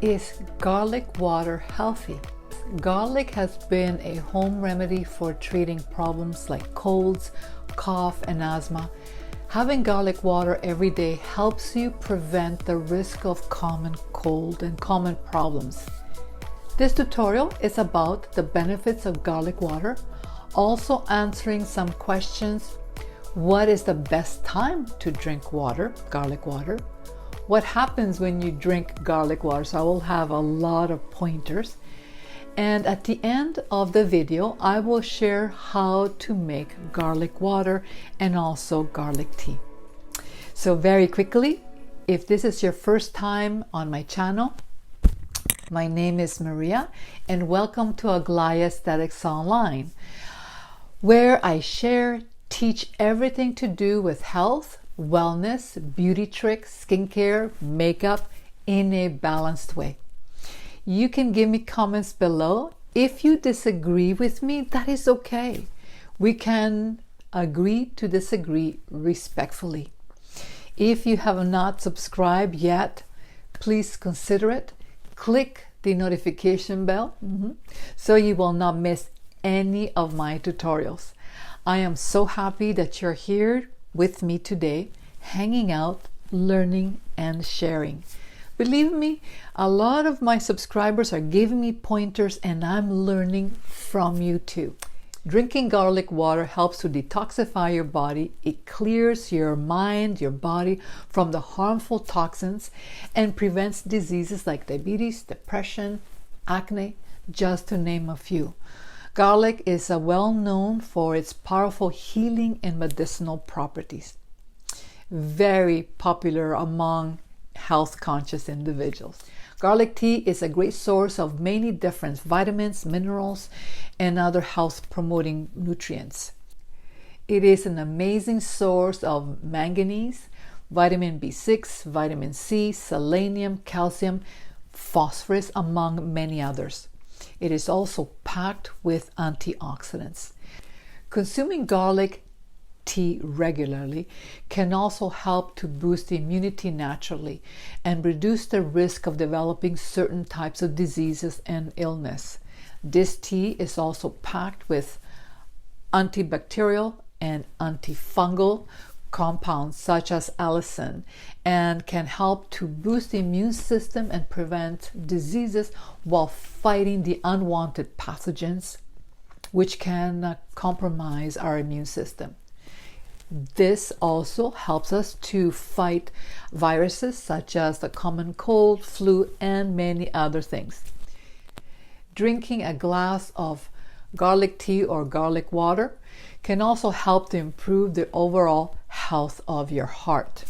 Is garlic water healthy? Garlic has been a home remedy for treating problems like colds, cough, and asthma. Having garlic water every day helps you prevent the risk of common cold and common problems. This tutorial is about the benefits of garlic water, also answering some questions. What is the best time to drink water, garlic water? What happens when you drink garlic water? So I will have a lot of pointers. And at the end of the video, I will share how to make garlic water and also garlic tea. So very quickly, if this is your first time on my channel, my name is Maria and welcome to Aglaia Aesthetics Online, where I share, teach everything to do with health, wellness, beauty tricks, skincare, makeup in a balanced way. You can give me comments below. If you disagree with me, that is okay. We can agree to disagree respectfully. If you have not subscribed yet, please consider it. Click the notification bell so you will not miss any of my tutorials. I am so happy that you're here with me today, hanging out, learning, and sharing. Believe me, a lot of my subscribers are giving me pointers and I'm learning from you too. Drinking garlic water helps to detoxify your body. It clears your mind, your body from the harmful toxins and prevents diseases like diabetes, depression, acne, just to name a few. Garlic is well known for its powerful healing and medicinal properties. Very popular among health-conscious individuals. Garlic tea is a great source of many different vitamins, minerals, and other health-promoting nutrients. It is an amazing source of manganese, vitamin B6, vitamin C, selenium, calcium, phosphorus, among many others. It is also packed with antioxidants. Consuming garlic tea regularly can also help to boost immunity naturally and reduce the risk of developing certain types of diseases and illness. This tea is also packed with antibacterial and antifungal compounds such as allicin and can help to boost the immune system and prevent diseases while fighting the unwanted pathogens which can compromise our immune system. This also helps us to fight viruses such as the common cold, flu, and many other things. Drinking a glass of garlic tea or garlic water can also help to improve the overall health of your heart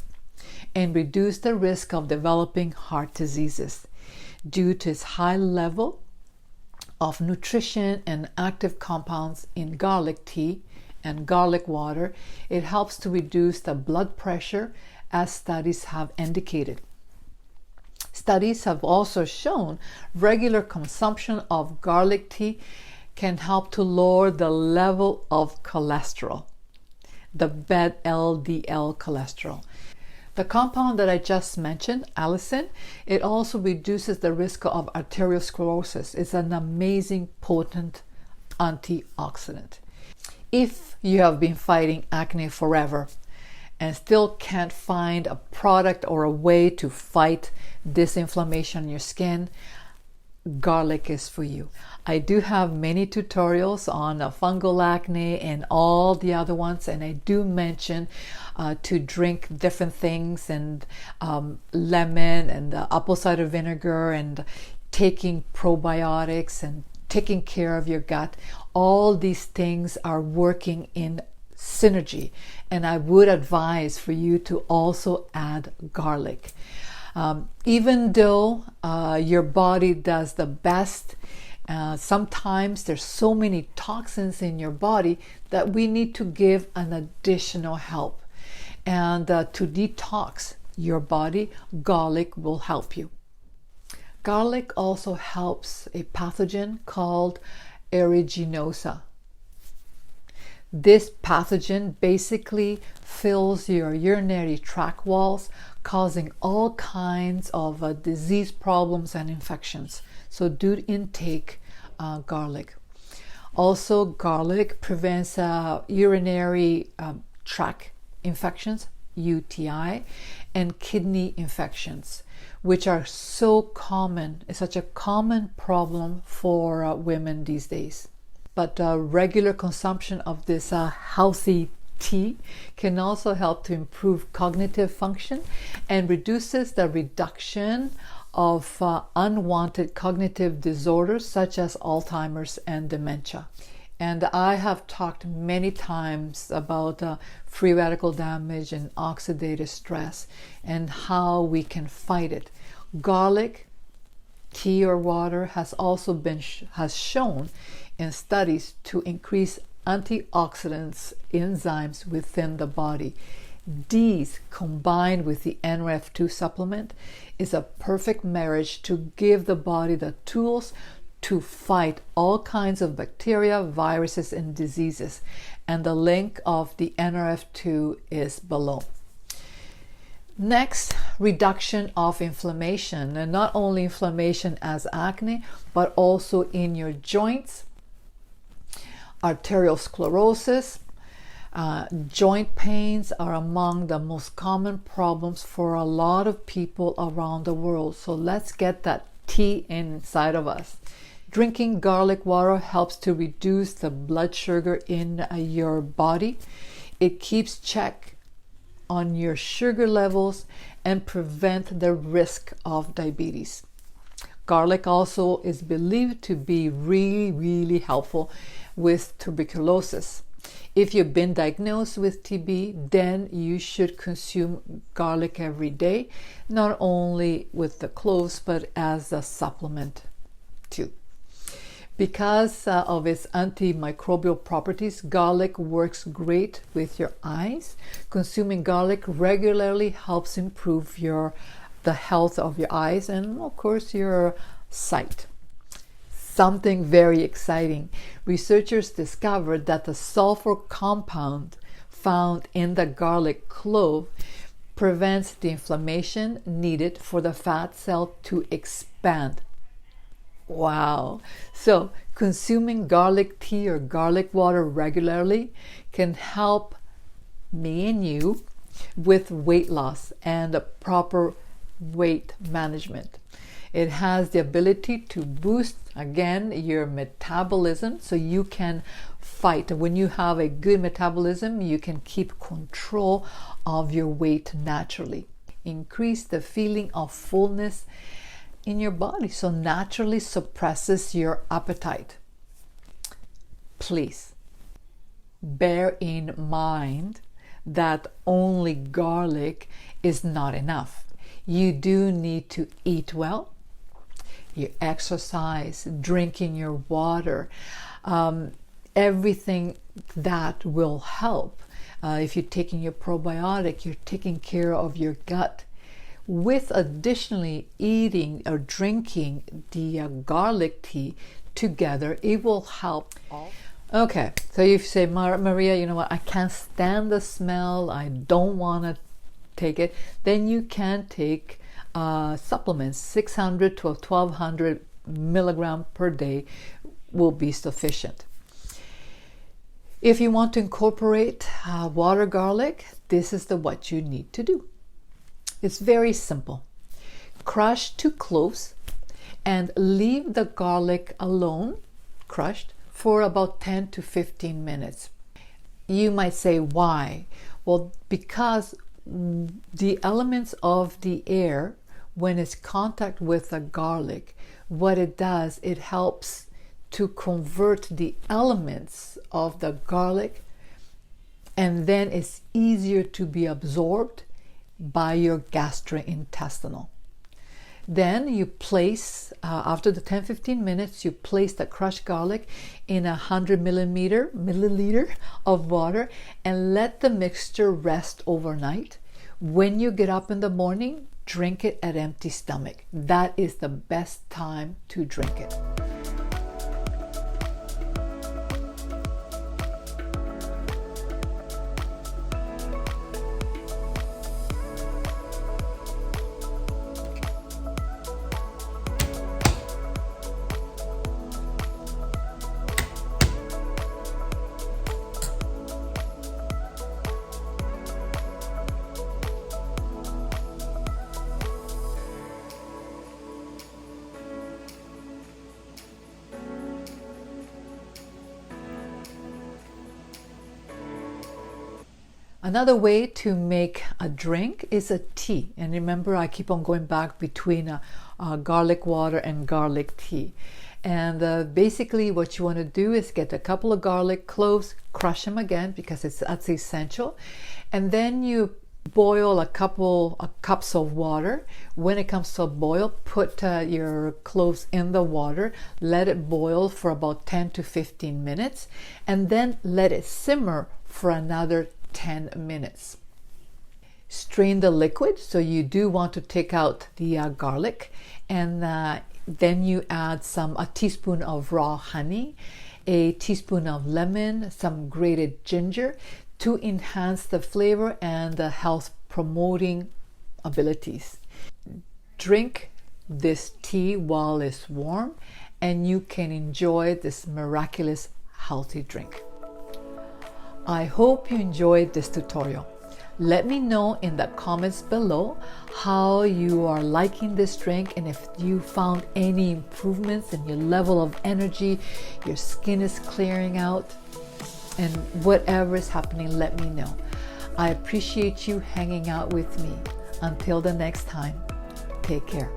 and reduce the risk of developing heart diseases due to its high level of nutrition and active compounds in garlic tea and garlic water. It helps to reduce the blood pressure, as studies have indicated. Studies have also shown regular consumption of garlic tea can help to lower the level of cholesterol, the bad LDL cholesterol. The compound that I just mentioned, allicin, it also reduces the risk of arteriosclerosis. It's an amazing, potent antioxidant. If you have been fighting acne forever and still can't find a product or a way to fight this inflammation in your skin, garlic is for you. I do have many tutorials on fungal acne and all the other ones, and I do mention to drink different things and lemon and apple cider vinegar and taking probiotics and taking care of your gut. All these things are working in synergy, and I would advise for you to also add garlic. Even though your body does the best, sometimes there's so many toxins in your body that we need to give an additional help. And to detox your body, garlic will help you. Garlic also helps a pathogen called aeruginosa. This pathogen basically fills your urinary tract walls, causing all kinds of disease problems and infections. So do intake garlic. Also, garlic prevents urinary tract infections, UTI, and kidney infections, which are so common. It's such a common problem for women these days. But regular consumption of this healthy tea can also help to improve cognitive function and reduces the reduction of unwanted cognitive disorders such as Alzheimer's and dementia. And I have talked many times about free radical damage and oxidative stress and how we can fight it. Garlic, tea or water has also been shown in studies to increase antioxidants enzymes within the body. These, combined with the NRF2 supplement, is a perfect marriage to give the body the tools to fight all kinds of bacteria, viruses, and diseases. And the link of the NRF2 is below. Next, reduction of inflammation, and not only inflammation as acne, but also in your joints, arterial sclerosis, joint pains are among the most common problems for a lot of people around the world. So let's get that tea inside of us. Drinking garlic water helps to reduce the blood sugar in your body. It keeps check on your sugar levels and prevent the risk of diabetes. Garlic also is believed to be really helpful with tuberculosis. If you've been diagnosed with TB, then you should consume garlic every day, not only with the cloves, but as a supplement too. Because of its antimicrobial properties, garlic works great with your eyes. Consuming garlic regularly helps improve the health of your eyes and, of course, your sight. Something very exciting. Researchers discovered that the sulfur compound found in the garlic clove prevents the inflammation needed for the fat cell to expand. Wow! So consuming garlic tea or garlic water regularly can help me and you with weight loss and a proper weight management. It has the ability to boost, again, your metabolism so you can fight. When you have a good metabolism, you can keep control of your weight naturally. Increase the feeling of fullness in your body, so naturally suppresses your appetite. Please bear in mind that only garlic is not enough. You do need to eat well, you exercise, drinking your water, everything that will help. If you're taking your probiotic, you're taking care of your gut. With additionally eating or drinking the garlic tea together, it will help. Okay, so you say, Maria, you know what, I can't stand the smell, I don't want to take it, then you can take supplements. 600 to 1200 milligram per day will be sufficient. If you want to incorporate water garlic, this is what you need to do. It's very simple. Crush 2 cloves and leave the garlic alone, crushed, for about 10 to 15 minutes. You might say, why? Well, because the elements of the air, when it's contact with the garlic, what it does, it helps to convert the elements of the garlic, and then it's easier to be absorbed by your gastrointestinal. Then you place, after the 10-15 minutes, you place the crushed garlic in 100 milliliter of water and let the mixture rest overnight. When you get up in the morning, drink it at empty stomach. That is the best time to drink it. Another way to make a drink is a tea. And remember, I keep on going back between garlic water and garlic tea. And basically what you want to do is get a couple of garlic cloves, crush them again because that's essential. And then you boil a couple of cups of water. When it comes to a boil, put your cloves in the water, let it boil for about 10 to 15 minutes, and then let it simmer for another 10 minutes. Strain the liquid, so you do want to take out the garlic, and then you add a teaspoon of raw honey, a teaspoon of lemon, some grated ginger, to enhance the flavor and the health promoting abilities. Drink this tea while it's warm and you can enjoy this miraculous healthy drink. I hope you enjoyed this tutorial. Let me know in the comments below how you are liking this drink and if you found any improvements in your level of energy, your skin is clearing out, and whatever is happening, let me know. I appreciate you hanging out with me. Until the next time, take care.